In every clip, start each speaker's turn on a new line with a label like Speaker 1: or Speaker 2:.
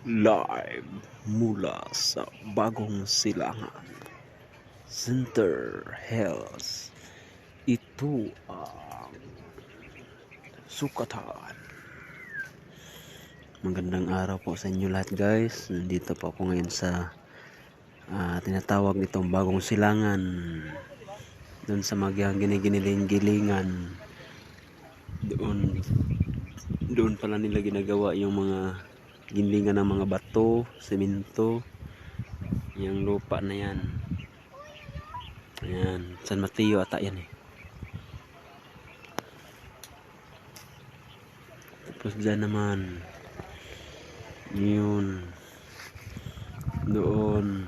Speaker 1: Live mula sa Bagong Silangan Center Hills. Ito ang Sukatan. Magandang araw po sa inyo lahat, guys. Nandito po ako ngayon sa tinatawag nitong Bagong Silangan, doon sa magyang ginigiling-gilingan. Doon pala nila ginagawa yung mga gilingan ng mga bato, semento, yung lupa na yan. Ayan, San Mateo ata yan eh. Tapos dyan naman, yun, doon.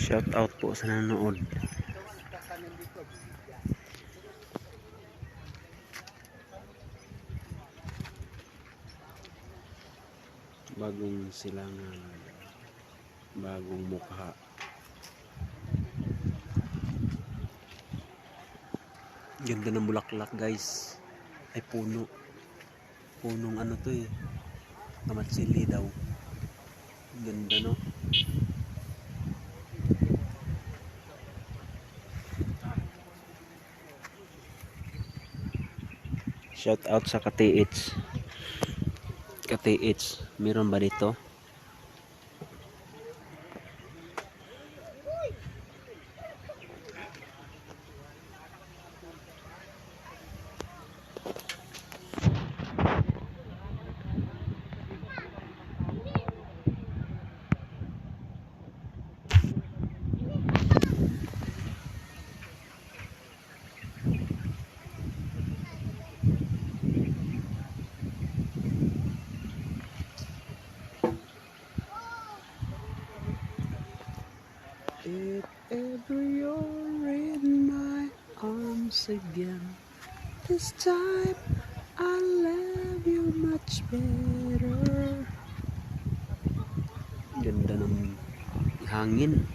Speaker 1: Shout out po sa nanonood. Bagong Silangan, bagong mukha. Ganda ng bulaklak, guys. Ay puno. Punong ano to eh. Kamatsili daw. Ganda, no? Shout out sa KTH. KTH, meron ba dito? If ever you're in my arms again, this time I'll love you much better. Ganda ng hangin.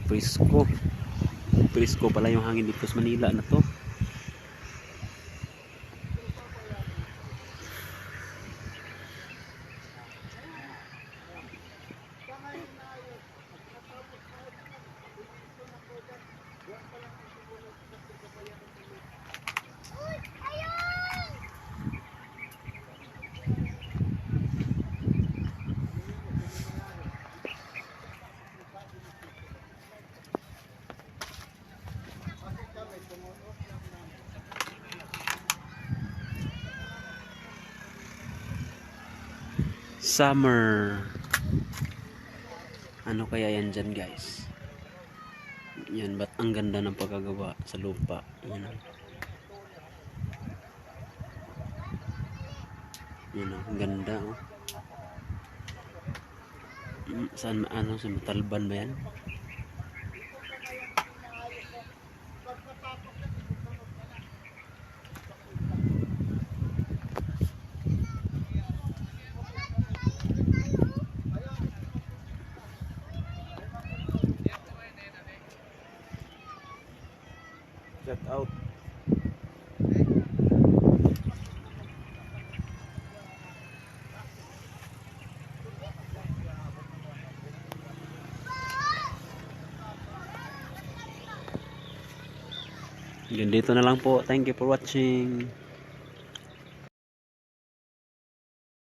Speaker 1: Presko. Presko pala yung hangin dito sa Manila na to. Summer. Ano kaya yan dyan, guys? Yan, ba't ang ganda ng pagkagawa sa lupa? Yan o. Yan o, ang ganda o. Saan, ano, sa Matalban ba yan? Shout out. Yun, dito na lang po. Thank you for watching.